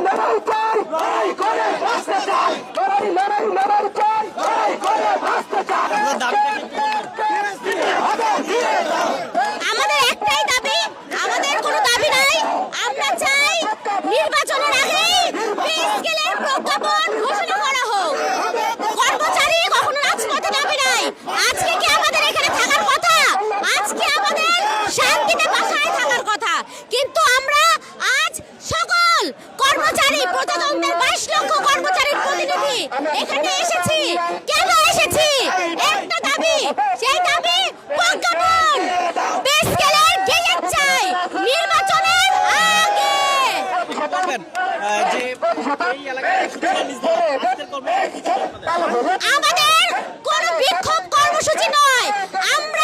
লড়াই লড়াই চাই, লড়াই করে বাঁচতে চাই, লড়াই লড়াই লড়াই চাই, লড়াই করে বাঁচতে চাই। আমাদের একটাই দাবি, আমাদের কোনো দাবি নাই। আমরা চাই নির্বাচনের আগে পে স্কেলের প্রজ্ঞাপন ঘোষণা করা হোক। কর্মচারী কখনো রাজপথে নামে নাই। আজকে কি আমাদের এখানে থাকার কথা? আজকে আমাদের শান্তিতে বাসায় থাকার কথা, কিন্তু আমরা আজ সকল কর্মচারী, প্রজাতন্ত্রের 22 লক্ষ কর্মচারীর প্রতিনিধি এখানে এসেছি। কেন এসেছি? একটা দাবি, সেই দাবি প্রজ্ঞাপন। পে স্কেলের গেজেট চাই নির্বাচনের আগে। আমাদের কোনো বিক্ষোভ কর্মসূচি নয়, আমরা